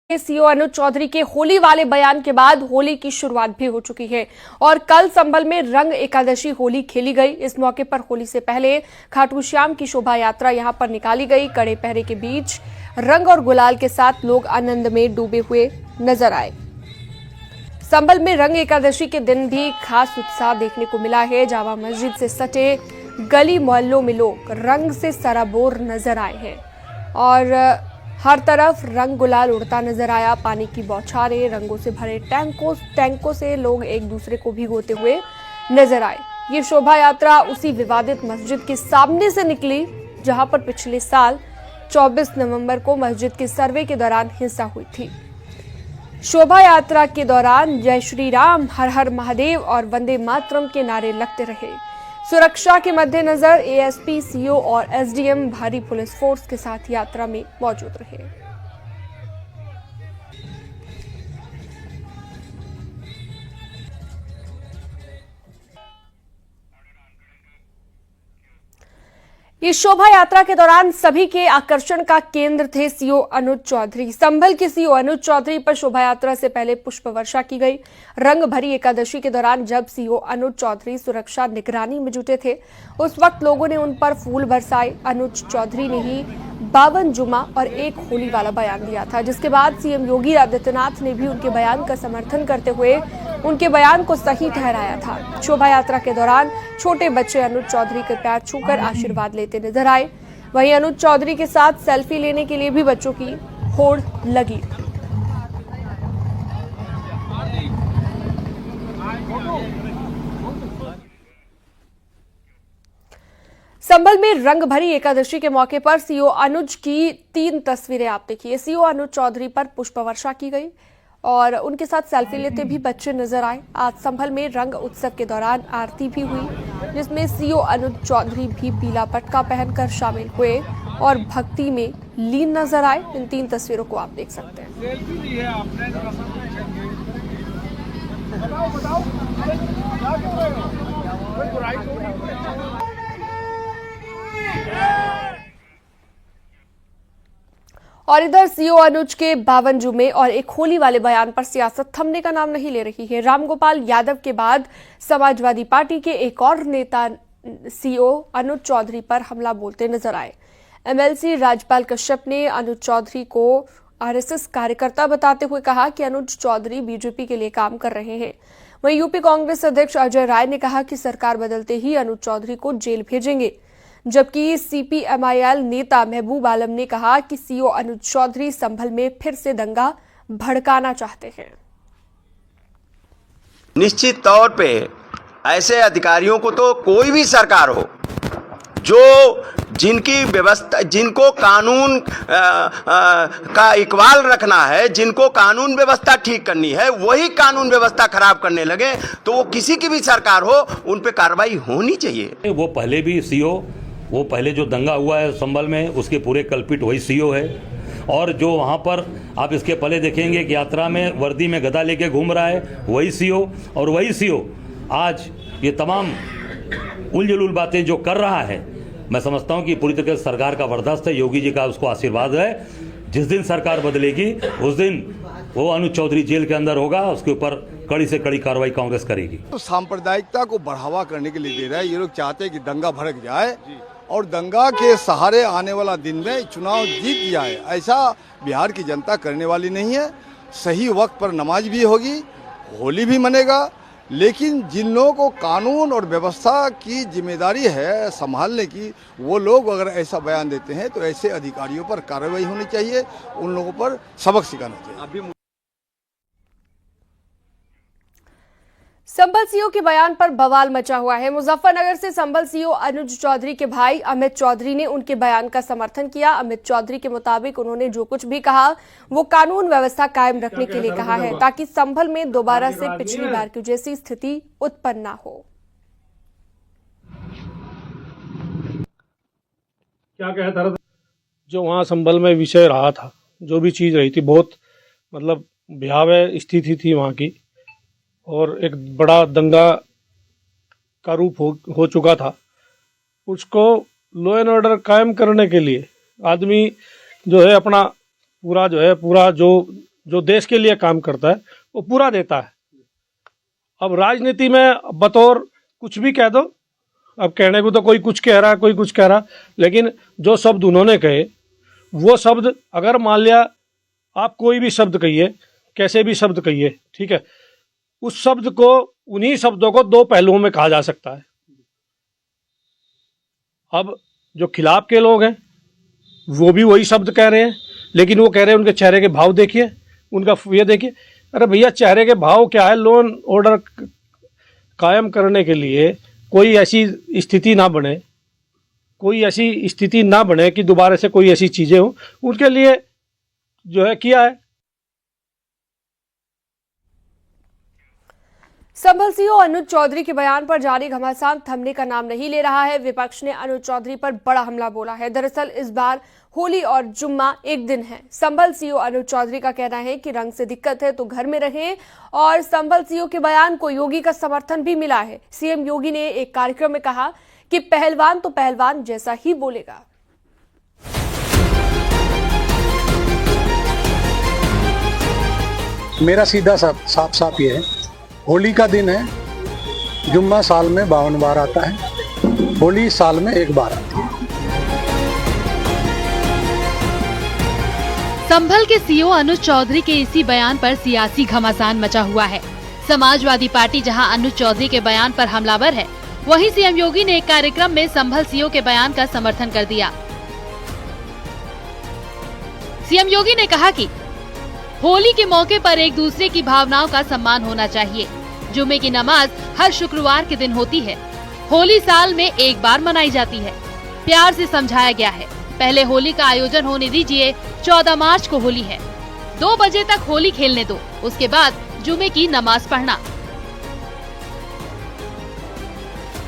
CO अनुज चौधरी के होली वाले बयान के बाद होली की शुरुआत भी हो चुकी है और कल संभल में रंग एकादशी होली खेली गई। इस मौके पर होली से पहले खाटू श्याम की शोभा यात्रा यहां पर निकाली गई। कड़े पहरे के बीच रंग और गुलाल के साथ लोग आनंद में डूबे हुए नजर आए। संभल में रंग एकादशी के दिन भी खास उत्साह देखने को मिला है। जामा मस्जिद से सटे गली मोहल्लों में लोग रंग से सराबोर नजर आए हैं और हर तरफ रंग गुलाल उड़ता नजर आया। पानी की बौछारें, रंगों से भरे टैंकों से लोग एक दूसरे को भिगोते हुए नजर आए। ये शोभा यात्रा उसी विवादित मस्जिद के सामने से निकली जहां पर पिछले साल 24 नवंबर को मस्जिद के सर्वे के दौरान हिंसा हुई थी। शोभा यात्रा के दौरान जय श्री राम, हर हर महादेव और वंदे मातरम के नारे लगते रहे। सुरक्षा के मद्देनजर एएसपी, सीओ और एसडीएम भारी पुलिस फोर्स के साथ यात्रा में मौजूद रहे। इस शोभा यात्रा के दौरान सभी के आकर्षण का केंद्र थे सीओ अनुज चौधरी। संभल के सीओ अनुज चौधरी पर शोभा यात्रा से पहले पुष्प वर्षा की गई। रंग भरी एकादशी के दौरान जब सीओ अनुज चौधरी सुरक्षा निगरानी में जुटे थे, उस वक्त लोगों ने उन पर फूल बरसाए। अनुज चौधरी ने ही 52 जुमा और एक होली वाला बयान दिया था, जिसके बाद सीएम योगी आदित्यनाथ ने भी उनके बयान का समर्थन करते हुए उनके बयान को सही ठहराया था। शोभा यात्रा के दौरान छोटे बच्चे अनुज चौधरी के पैर छूकर आशीर्वाद लेते नजर आए। वहीं अनुज चौधरी के साथ सेल्फी लेने के लिए भी बच्चों की होड़ लगी। संभल में रंग भरी एकादशी के मौके पर सीओ अनुज की 3 तस्वीरें आप देखिए। सीओ अनुज चौधरी पर पुष्प वर्षा की गई और उनके साथ सेल्फी लेते भी बच्चे नजर आए। आज संभल में रंग उत्सव के दौरान आरती भी हुई, जिसमें सीओ अनुज चौधरी भी पीला पटका पहनकर शामिल हुए और भक्ति में लीन नजर आए। इन 3 तस्वीरों को आप देख सकते हैं। और इधर सीओ अनुज के 52 जुमे और एक होली वाले बयान पर सियासत थमने का नाम नहीं ले रही है। रामगोपाल यादव के बाद समाजवादी पार्टी के एक और नेता सीओ अनुज चौधरी पर हमला बोलते नजर आए। एमएलसी राजपाल कश्यप ने अनुज चौधरी को आरएसएस कार्यकर्ता बताते हुए कहा कि अनुज चौधरी बीजेपी के लिए काम कर रहे हैं। वहीं यूपी कांग्रेस अध्यक्ष अजय राय ने कहा कि सरकार बदलते ही अनुज चौधरी को जेल भेजेंगे, जबकि सीपीएमआईएल नेता महबूब आलम ने कहा कि सीओ अनुज चौधरी संभल में फिर से दंगा भड़काना चाहते हैं। निश्चित तौर पे ऐसे अधिकारियों को तो कोई भी सरकार हो जो जिनकी व्यवस्था, जिनको कानून का इकबाल रखना है, जिनको कानून व्यवस्था ठीक करनी है, वही कानून व्यवस्था खराब करने लगे तो वो किसी की भी सरकार हो उन पे कार्रवाई होनी चाहिए। वो पहले भी सीओ, वो पहले जो दंगा हुआ है संभल में उसके पूरे कल्पित वही सीओ है। और जो वहाँ पर आप इसके पहले देखेंगे कि यात्रा में वर्दी में गदा लेके घूम रहा है वही सीओ, और वही सीओ आज ये तमाम उलझुल बातें जो कर रहा है, मैं समझता हूँ कि पूरी तरह से सरकार का बर्दाश्त है, योगी जी का उसको आशीर्वाद है। जिस दिन सरकार बदलेगी उस दिन वो अनुज चौधरी जेल के अंदर होगा, उसके ऊपर कड़ी से कड़ी कार्रवाई कांग्रेस करेगी। तो सांप्रदायिकता को बढ़ावा करने के लिए दे रहा है। ये लोग चाहते हैं कि दंगा भड़क जाए और दंगा के सहारे आने वाला दिन में चुनाव जीत जाए। ऐसा बिहार की जनता करने वाली नहीं है। सही वक्त पर नमाज भी होगी, होली भी मनेगा, लेकिन जिन लोगों को कानून और व्यवस्था की जिम्मेदारी है संभालने की, वो लोग अगर ऐसा बयान देते हैं तो ऐसे अधिकारियों पर कार्रवाई होनी चाहिए, उन लोगों पर सबक सिखाना चाहिए। संभल सीओ के बयान पर बवाल मचा हुआ है। मुजफ्फरनगर से संभल सीओ अनुज चौधरी के भाई अमित चौधरी ने उनके बयान का समर्थन किया। अमित चौधरी के मुताबिक उन्होंने जो कुछ भी कहा वो कानून व्यवस्था कायम रखने के लिए कहा है, ताकि संभल में दोबारा से पिछली बार की जैसी स्थिति उत्पन्न ना हो। क्या कहता जो वहां संभल में विषय रहा था, जो भी चीज रही थी, बहुत मतलब भयावह स्थिति थी वहां की और एक बड़ा दंगा का रूप हो चुका था। उसको लॉ एंड ऑर्डर कायम करने के लिए आदमी जो है अपना पूरा जो जो देश के लिए काम करता है वो पूरा देता है। अब राजनीति में बतौर कुछ भी कह दो, अब कहने को तो कोई कुछ कह रहा, कोई कुछ कह रहा, लेकिन जो शब्द उन्होंने कहे वो शब्द, अगर मान लिया आप कोई भी शब्द कहिए, कैसे भी शब्द कहिए, ठीक है, उस शब्द को, उन्हीं शब्दों को दो पहलुओं में कहा जा सकता है। अब जो खिलाफ के लोग हैं वो भी वही शब्द कह रहे हैं, लेकिन वो कह रहे हैं उनके चेहरे के भाव देखिए, उनका ये देखिए। अरे भैया, चेहरे के भाव क्या है? लॉ एंड ऑर्डर कायम करने के लिए कोई ऐसी स्थिति ना बने, कोई ऐसी स्थिति ना बने कि दोबारा से कोई ऐसी चीजें हो, उनके लिए जो है किया है। संभल सीओ अनुज चौधरी के बयान पर जारी घमासान थमने का नाम नहीं ले रहा है। विपक्ष ने अनुज चौधरी पर बड़ा हमला बोला है। दरअसल इस बार होली और जुम्मा एक दिन है। संभल सीओ अनुज चौधरी का कहना है कि रंग से दिक्कत है तो घर में रहें, और संभल सीओ के बयान को योगी का समर्थन भी मिला है। सीएम योगी ने एक कार्यक्रम में कहा कि पहलवान तो पहलवान जैसा ही बोलेगा। मेरा सीधा साफ ये है, होली का दिन है, जुम्मा साल में 52 बार आता है, होली साल में एक बार आती है। संभल के सीओ अनुज चौधरी के इसी बयान पर सियासी घमासान मचा हुआ है। समाजवादी पार्टी जहां अनुज चौधरी के बयान पर हमलावर है, वहीं सीएम योगी ने एक कार्यक्रम में संभल सीओ के बयान का समर्थन कर दिया। सीएम योगी ने कहा कि होली के मौके पर एक दूसरे की भावनाओं का सम्मान होना चाहिए। जुम्मे की नमाज हर शुक्रवार के दिन होती है। होली साल में एक बार मनाई जाती है। प्यार से समझाया गया है। पहले होली का आयोजन होने दीजिए। 14 मार्च को होली है, 2 बजे तक होली खेलने दो, उसके बाद जुम्मे की नमाज पढ़ना।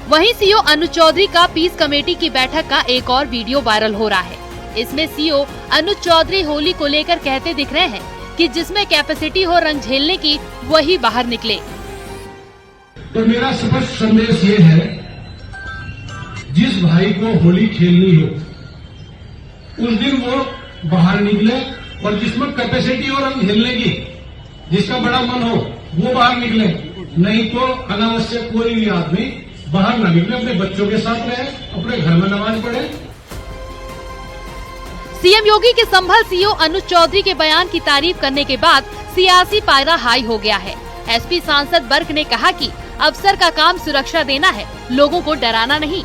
वहीं सीओ अनुज चौधरी का पीस कमेटी की बैठक का एक और वीडियो वायरल हो रहा है। इसमें सीओ अनुज चौधरी होली को लेकर कहते दिख रहे हैं कि जिसमें कैपेसिटी हो रंग झेलने की, वही बाहर निकले। तो मेरा स्पष्ट संदेश ये है, जिस भाई को होली खेलनी हो उस दिन वो बाहर निकले, और जिसमें कैपेसिटी हो रंग झेलने की, जिसका बड़ा मन हो वो बाहर निकले। नहीं तो अनावश्यक कोई भी आदमी बाहर न निकले, अपने बच्चों के साथ रहे, अपने घर में नमाज पढ़े। सीएम योगी के संभल सीओ अनुज चौधरी के बयान की तारीफ करने के बाद सियासी पायरा हाई हो गया है। एसपी सांसद बर्क ने कहा कि अफसर का काम सुरक्षा देना है, लोगों को डराना नहीं।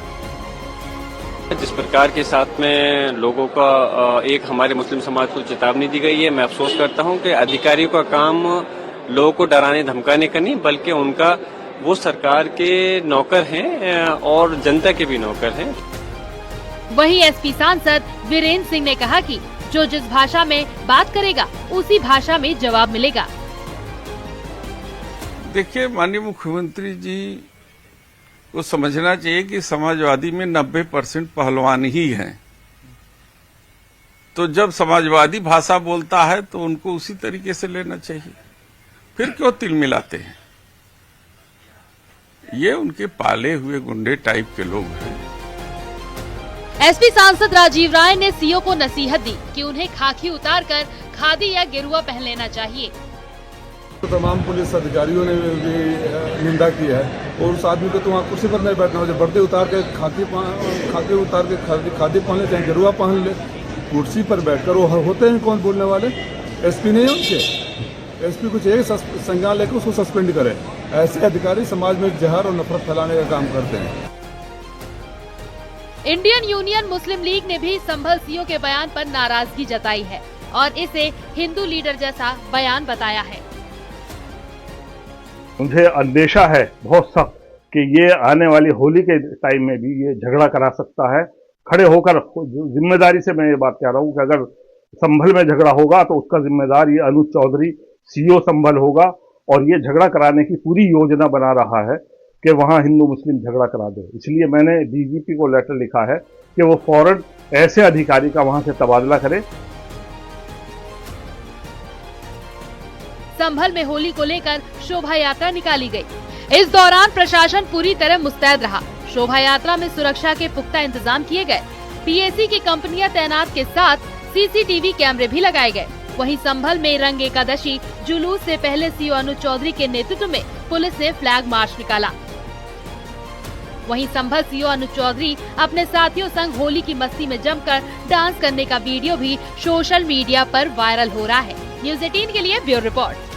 जिस प्रकार के साथ में लोगों का एक हमारे मुस्लिम समाज को चेतावनी दी गई है, मैं अफसोस करता हूं कि अधिकारियों का काम लोगों को डराने धमकाने का नहीं, बल्कि उनका, वो सरकार के नौकर हैं और जनता के भी नौकर हैं। वहीं एसपी सांसद वीरेंद्र सिंह ने कहा कि जो जिस भाषा में बात करेगा उसी भाषा में जवाब मिलेगा। देखिए, माननीय मुख्यमंत्री जी को समझना चाहिए कि समाजवादी में 90% पहलवान ही हैं। तो जब समाजवादी भाषा बोलता है तो उनको उसी तरीके से लेना चाहिए। फिर क्यों तिल मिलाते हैं? ये उनके पाले हुए गुंडे टाइप के लोग हैं। एसपी सांसद राजीव राय ने सीओ को नसीहत दी कि उन्हें खाकी उतारकर खादी या गेरुआ पहन लेना चाहिए। तो तमाम पुलिस अधिकारियों ने भी निंदा की है, और उस आदमी को तो वहाँ कुर्सी पर नहीं बैठना हो, जब वर्दी उतार के खादी उतार के खादी पहन ले, चाहे गेरुआ पहन ले, कुर्सी पर बैठकर वो होते हैं कौन बोलने वाले? एसपी नहीं है उनके। एसपी कुछ एक संज्ञान लेकर उसको सस्पेंड करे। ऐसे अधिकारी समाज में जहर और नफरत फैलाने का काम करते हैं। इंडियन यूनियन मुस्लिम लीग ने भी संभल सीओ के बयान पर नाराजगी जताई है और इसे हिंदू लीडर जैसा बयान बताया है। मुझे अंदेशा है बहुत सख्त कि ये आने वाली होली के टाइम में भी ये झगड़ा करा सकता है। खड़े होकर जिम्मेदारी से मैं ये बात कह रहा हूँ कि अगर संभल में झगड़ा होगा तो उसका जिम्मेदार ये अनुज चौधरी सीओ संभल होगा, और ये झगड़ा कराने की पूरी योजना बना रहा है कि वहाँ हिंदू मुस्लिम झगड़ा करा दे। इसलिए मैंने डीजीपी को लेटर लिखा है कि वो फौरन ऐसे अधिकारी का वहाँ से तबादला करे। संभल में होली को लेकर शोभा यात्रा निकाली गई। इस दौरान प्रशासन पूरी तरह मुस्तैद रहा। शोभा यात्रा में सुरक्षा के पुख्ता इंतजाम किए गए। पीएसी की कंपनियां तैनात के साथ सीसीटीवी कैमरे भी लगाए गए। वहीं संभल में रंग एकादशी जुलूस से पहले सीओ अनुज चौधरी के नेतृत्व में पुलिस ने फ्लैग मार्च निकाला। वहीं संभल सीओ अनुज चौधरी अपने साथियों संग होली की मस्ती में जमकर डांस करने का वीडियो भी सोशल मीडिया पर वायरल हो रहा है। न्यूज़ 18 के लिए ब्यूरो रिपोर्ट।